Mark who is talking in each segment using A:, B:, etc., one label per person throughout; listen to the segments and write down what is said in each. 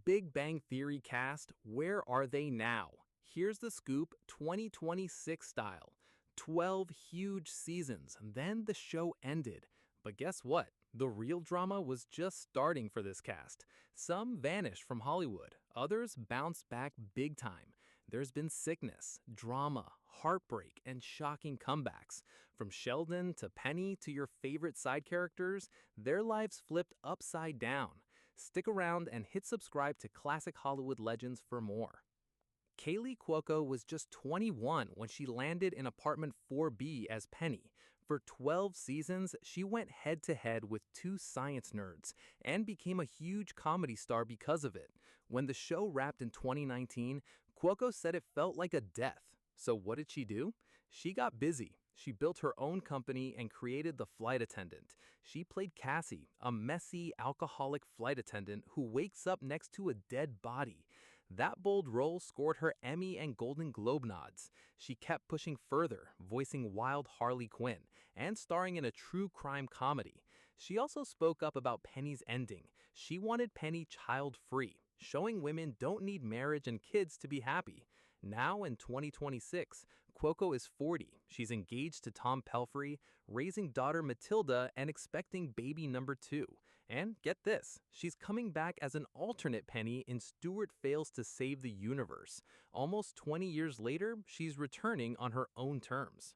A: Big Bang Theory cast, where are they now? Here's the scoop 2026 style. 12 huge seasons, then the show ended. But guess what? The real drama was just starting for this cast. Some vanished from Hollywood, others bounced back big time. There's been sickness, drama, heartbreak, and shocking comebacks. From Sheldon to Penny to your favorite side characters, their lives flipped upside down. Stick around and hit subscribe to Classic Hollywood Legends for more. Kaley Cuoco was just 21 when she landed in apartment 4B as Penny. For 12 seasons, she went head-to-head with two science nerds and became a huge comedy star because of it. When the show wrapped in 2019, Cuoco said it felt like a death. So what did she do? She got busy. She built her own company and created The Flight Attendant. She played Cassie, a messy, alcoholic flight attendant who wakes up next to a dead body. That bold role scored her Emmy and Golden Globe nods. She kept pushing further, voicing wild Harley Quinn, and starring in a true crime comedy. She also spoke up about Penny's ending. She wanted Penny child-free, showing women don't need marriage and kids to be happy. Now in 2026, Cuoco is 40. She's engaged to Tom Pelphrey, raising daughter Matilda and expecting baby number 2. And get this, she's coming back as an alternate Penny in Stewart Fails to Save the Universe. Almost 20 years later, she's returning on her own terms.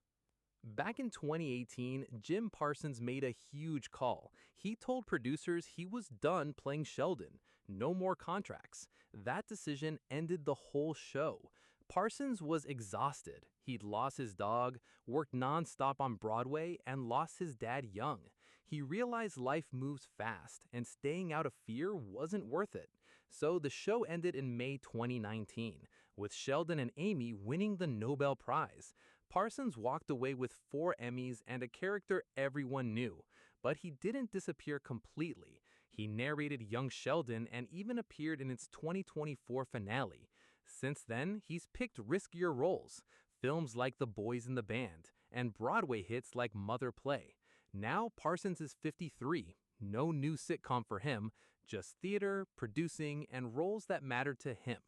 A: Back in 2018, Jim Parsons made a huge call. He told producers he was done playing Sheldon. No more contracts. That decision ended the whole show. Parsons was exhausted. He'd lost his dog, worked non-stop on Broadway, and lost his dad young. He realized life moves fast, and staying out of fear wasn't worth it. So the show ended in May 2019, with Sheldon and Amy winning the Nobel Prize. Parsons walked away with 4 Emmys and a character everyone knew. But he didn't disappear completely. He narrated Young Sheldon and even appeared in its 2024 finale. Since then, he's picked riskier roles, films like The Boys in the Band, and Broadway hits like Mother Play. Now Parsons is 53. No new sitcom for him, just theater, producing, and roles that matter to him.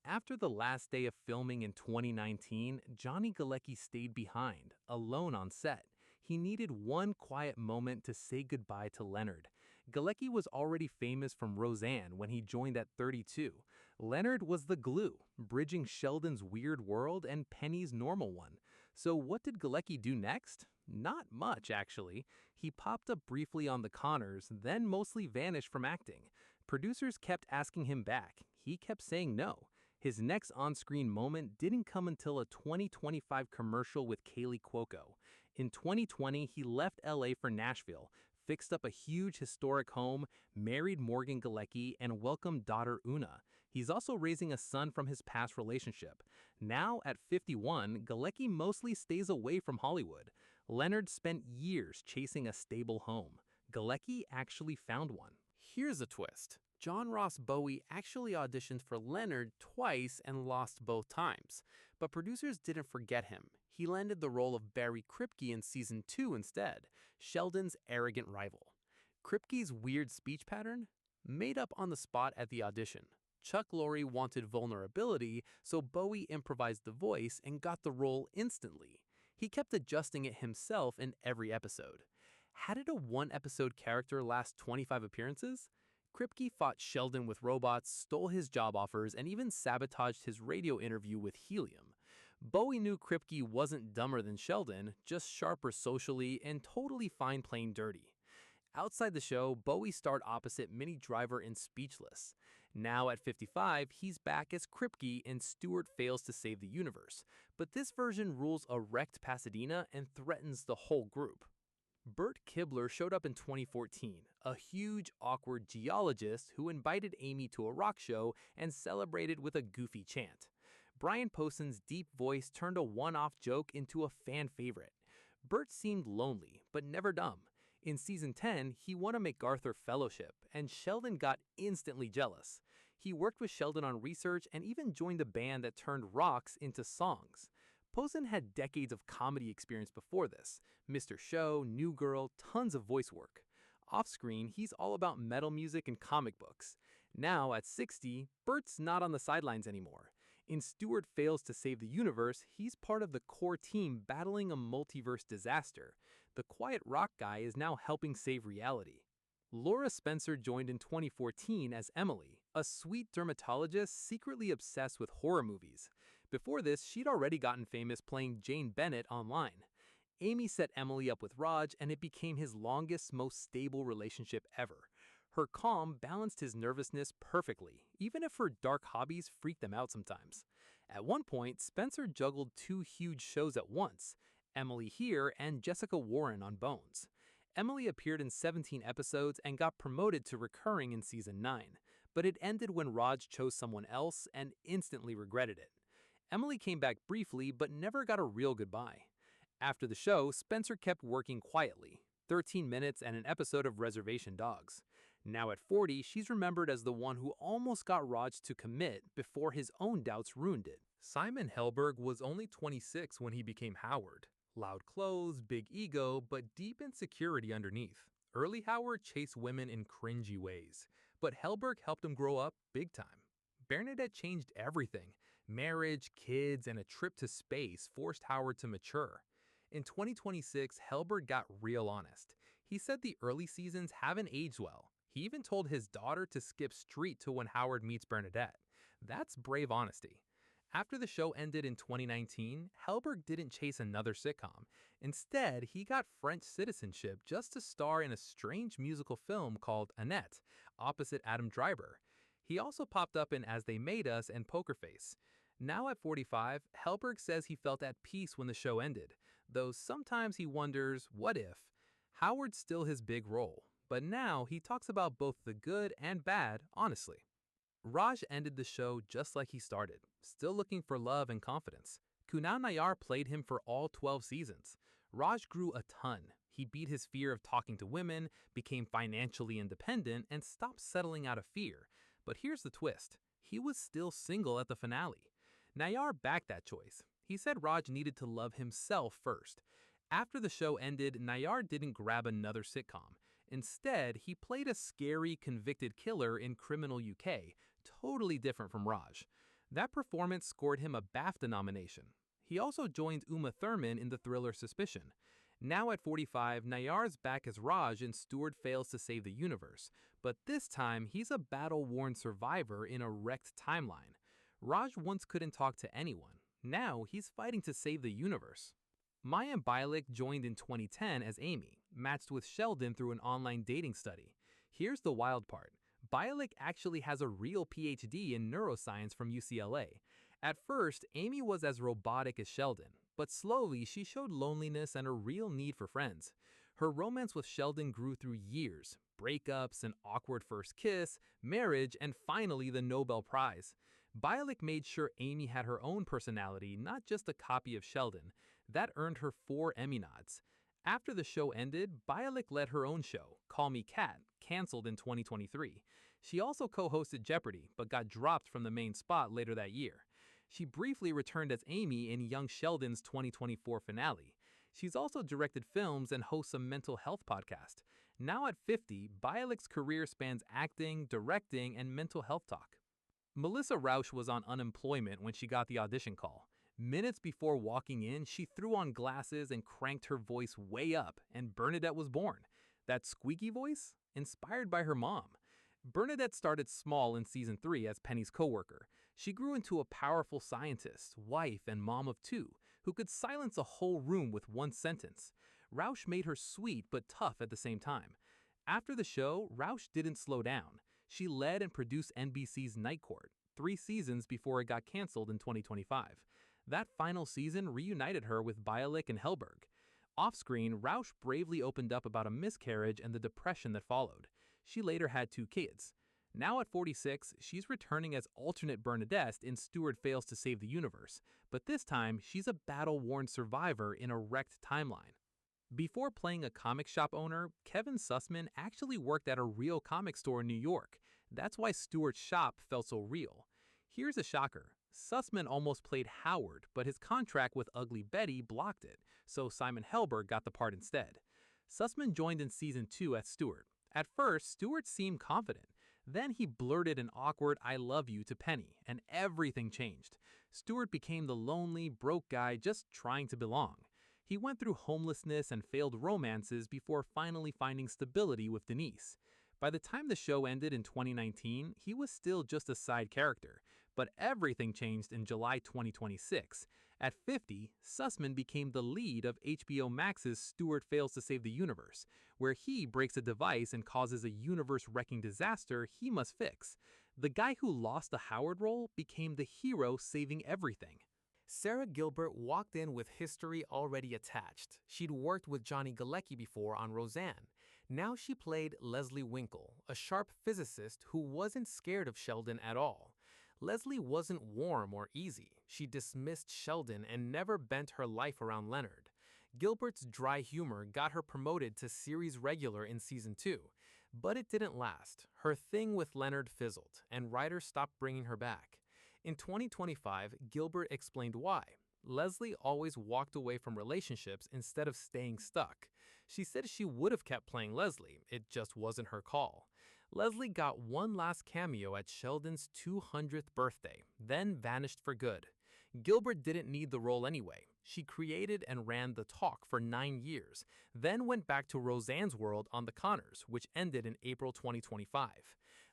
A: After the last day of filming in 2019, Johnny Galecki stayed behind, alone on set. He needed one quiet moment to say goodbye to Leonard. Galecki was already famous from Roseanne when he joined at 32. Leonard was the glue, bridging Sheldon's weird world and Penny's normal one. So what did Galecki do next? Not much, actually. He popped up briefly on The Conners, then mostly vanished from acting. Producers kept asking him back. He kept saying no. His next on-screen moment didn't come until a 2025 commercial with Kaley Cuoco. In 2020, he left LA for Nashville, fixed up a huge historic home, married Morgan Galecki, and welcomed daughter Una. He's also raising a son from his past relationship. Now, at 51, Galecki mostly stays away from Hollywood. Leonard spent years chasing a stable home. Galecki actually found one. Here's a twist. John Ross Bowie actually auditioned for Leonard twice and lost both times. But producers didn't forget him. He landed the role of Barry Kripke in Season 2 instead, Sheldon's arrogant rival. Kripke's weird speech pattern? Made up on the spot at the audition. Chuck Lorre wanted vulnerability, so Bowie improvised the voice and got the role instantly. He kept adjusting it himself in every episode. How did a one-episode character last 25 appearances? Kripke fought Sheldon with robots, stole his job offers, and even sabotaged his radio interview with helium. Bowie knew Kripke wasn't dumber than Sheldon, just sharper socially and totally fine playing dirty. Outside the show, Bowie starred opposite Minnie Driver in Speechless. Now at 55, he's back as Kripke in Stewart Fails to Save the Universe, but this version rules a wrecked Pasadena and threatens the whole group. Bert Kibler showed up in 2014, a huge, awkward geologist who invited Amy to a rock show and celebrated with a goofy chant. Brian Posehn's deep voice turned a one-off joke into a fan favorite. Bert seemed lonely, but never dumb. In Season 10, he won a MacArthur Fellowship, and Sheldon got instantly jealous. He worked with Sheldon on research and even joined a band that turned rocks into songs. Posehn had decades of comedy experience before this. Mr. Show, New Girl, tons of voice work. Off-screen, he's all about metal music and comic books. Now, at 60, Bert's not on the sidelines anymore. In Stewart Fails to Save the Universe, he's part of the core team battling a multiverse disaster. The quiet rock guy is now helping save reality. Laura Spencer joined in 2014 as Emily, a sweet dermatologist secretly obsessed with horror movies. Before this, she'd already gotten famous playing Jane Bennett online. Amy set Emily up with Raj, and it became his longest, most stable relationship ever. Her calm balanced his nervousness perfectly, even if her dark hobbies freaked them out sometimes. At one point, Spencer juggled two huge shows at once, Emily Here and Jessica Warren on Bones. Emily appeared in 17 episodes and got promoted to recurring in season 9, but it ended when Raj chose someone else and instantly regretted it. Emily came back briefly but never got a real goodbye. After the show, Spencer kept working quietly, 13 minutes and an episode of Reservation Dogs. Now at 40, she's remembered as the one who almost got Raj to commit before his own doubts ruined it. Simon Helberg was only 26 when he became Howard. Loud clothes, big ego, but deep insecurity underneath. Early Howard chased women in cringy ways, but Helberg helped him grow up big time. Bernadette changed everything. Marriage, kids, and a trip to space forced Howard to mature. In 2026, Helberg got real honest. He said the early seasons haven't aged well. He even told his daughter to skip straight to when Howard meets Bernadette. That's brave honesty. After the show ended in 2019, Helberg didn't chase another sitcom. Instead, he got French citizenship just to star in a strange musical film called Annette, opposite Adam Driver. He also popped up in As They Made Us and Poker Face. Now at 45, Helberg says he felt at peace when the show ended, though sometimes he wonders, what if? Howard's still his big role, but now he talks about both the good and bad honestly. Raj ended the show just like he started, still looking for love and confidence. Kunal Nayyar played him for all 12 seasons. Raj grew a ton. He beat his fear of talking to women, became financially independent, and stopped settling out of fear. But here's the twist. He was still single at the finale. Nayyar backed that choice. He said Raj needed to love himself first. After the show ended, Nayyar didn't grab another sitcom. Instead, he played a scary, convicted killer in Criminal UK, totally different from Raj. That performance scored him a BAFTA nomination. He also joined Uma Thurman in the thriller Suspicion. Now at 45, Nayyar's back as Raj in Stewart Fails to Save the Universe, but this time he's a battle-worn survivor in a wrecked timeline. Raj once couldn't talk to anyone. Now he's fighting to save the universe. Mayim Bialik joined in 2010 as Amy, matched with Sheldon through an online dating study. Here's the wild part. Bialik actually has a real PhD in neuroscience from UCLA. At first, Amy was as robotic as Sheldon, but slowly she showed loneliness and a real need for friends. Her romance with Sheldon grew through years, breakups, an awkward first kiss, marriage, and finally the Nobel Prize. Bialik made sure Amy had her own personality, not just a copy of Sheldon. That earned her 4 Emmy nods. After the show ended, Bialik led her own show, Call Me Kat, canceled in 2023. She also co-hosted Jeopardy, but got dropped from the main spot later that year. She briefly returned as Amy in Young Sheldon's 2024 finale. She's also directed films and hosts a mental health podcast. Now at 50, Bialik's career spans acting, directing, and mental health talk. Melissa Rauch was on unemployment when she got the audition call. Minutes before walking in, she threw on glasses and cranked her voice way up, and Bernadette was born. That squeaky voice? Inspired by her mom. Bernadette started small in season 3 as Penny's coworker. She grew into a powerful scientist, wife, and mom of 2, who could silence a whole room with one sentence. Rauch made her sweet but tough at the same time. After the show, Rauch didn't slow down. She led and produced NBC's Night Court, 3 seasons before it got canceled in 2025. That final season reunited her with Bialik and Helberg. Off-screen, Rauch bravely opened up about a miscarriage and the depression that followed. She later had 2 kids. Now at 46, she's returning as alternate Bernadette in Stewart Fails to Save the Universe, but this time she's a battle-worn survivor in a wrecked timeline. Before playing a comic shop owner, Kevin Sussman actually worked at a real comic store in New York. That's why Stewart's shop felt so real. Here's a shocker. Sussman almost played Howard, but his contract with Ugly Betty blocked it, so Simon Helberg got the part instead. Sussman joined in season 2 as Stewart. At first, Stewart seemed confident. Then he blurted an awkward "I love you" to Penny, and everything changed. Stewart became the lonely, broke guy just trying to belong. He went through homelessness and failed romances before finally finding stability with Denise. By the time the show ended in 2019, he was still just a side character, but everything changed in July 2026. At 50, Sussman became the lead of HBO Max's Stewart Fails to Save the Universe, where he breaks a device and causes a universe-wrecking disaster he must fix. The guy who lost the Howard role became the hero saving everything. Sarah Gilbert walked in with history already attached. She'd worked with Johnny Galecki before on Roseanne. Now she played Leslie Winkle, a sharp physicist who wasn't scared of Sheldon at all. Leslie wasn't warm or easy. She dismissed Sheldon and never bent her life around Leonard. Gilbert's dry humor got her promoted to series regular in season 2. But it didn't last. Her thing with Leonard fizzled, and writers stopped bringing her back. In 2025, Gilbert explained why. Leslie always walked away from relationships instead of staying stuck. She said she would have kept playing Leslie, it just wasn't her call. Leslie got one last cameo at Sheldon's 200th birthday, then vanished for good. Gilbert didn't need the role anyway. She created and ran The Talk for 9 years, then went back to Roseanne's world on The Connors, which ended in April 2025.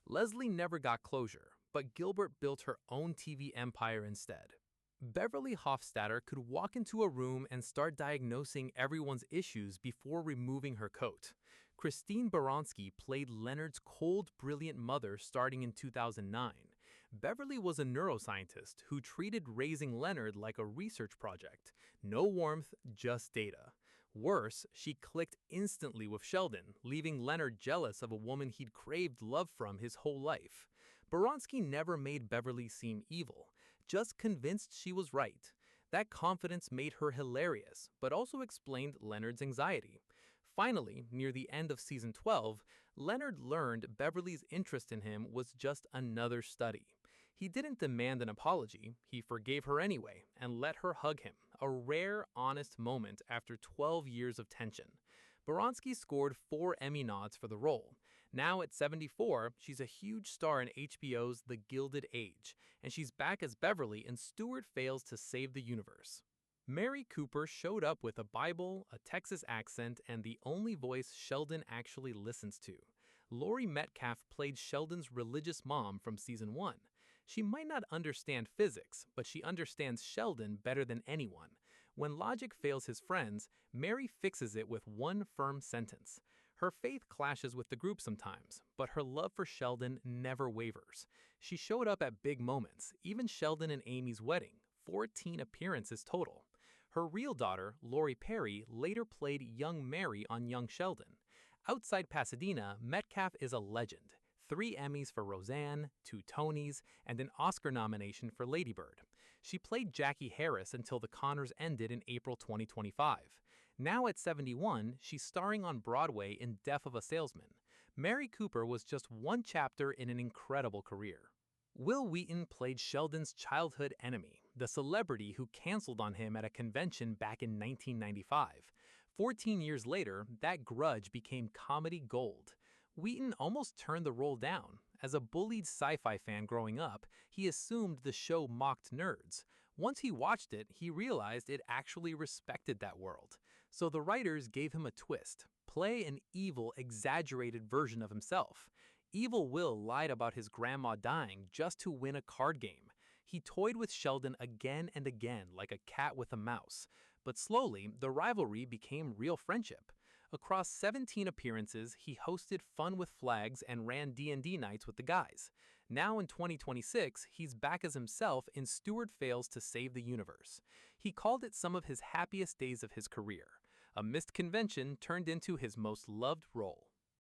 A: Leslie never got closure, but Gilbert built her own TV empire instead. Beverly Hofstadter could walk into a room and start diagnosing everyone's issues before removing her coat. Christine Baranski played Leonard's cold, brilliant mother starting in 2009. Beverly was a neuroscientist who treated raising Leonard like a research project. No warmth, just data. Worse, she clicked instantly with Sheldon, leaving Leonard jealous of a woman he'd craved love from his whole life. Baranski never made Beverly seem evil, just convinced she was right. That confidence made her hilarious, but also explained Leonard's anxiety. Finally, near the end of season 12, Leonard learned Beverly's interest in him was just another study. He didn't demand an apology, he forgave her anyway, and let her hug him, a rare, honest moment after 12 years of tension. Baranski scored 4 Emmy nods for the role. Now at 74, she's a huge star in HBO's The Gilded Age, and she's back as Beverly in Stewart Fails to Save the Universe. Mary Cooper showed up with a Bible, a Texas accent, and the only voice Sheldon actually listens to. Laurie Metcalf played Sheldon's religious mom from season 1. She might not understand physics, but she understands Sheldon better than anyone. When logic fails his friends, Mary fixes it with one firm sentence. Her faith clashes with the group sometimes, but her love for Sheldon never wavers. She showed up at big moments, even Sheldon and Amy's wedding, 14 appearances total. Her real daughter, Lori Perry, later played young Mary on Young Sheldon. Outside Pasadena, Metcalf is a legend. 3 Emmys for Roseanne, 2 Tonys, and an Oscar nomination for Lady Bird. She played Jackie Harris until The Connors ended in April 2025. Now at 71, she's starring on Broadway in Death of a Salesman. Mary Cooper was just one chapter in an incredible career. Will Wheaton played Sheldon's childhood enemy, the celebrity who canceled on him at a convention back in 1995. 14 years later, that grudge became comedy gold. Wheaton almost turned the role down. As a bullied sci-fi fan growing up, he assumed the show mocked nerds. Once he watched it, he realized it actually respected that world. So the writers gave him a twist. Play an evil, exaggerated version of himself. Evil Will lied about his grandma dying just to win a card game. He toyed with Sheldon again and again like a cat with a mouse. But slowly, the rivalry became real friendship. Across 17 appearances, he hosted Fun with Flags and ran D&D nights with the guys. Now in 2026, he's back as himself in Stewart Fails to Save the Universe. He called it some of his happiest days of his career. A missed convention turned into his most loved role.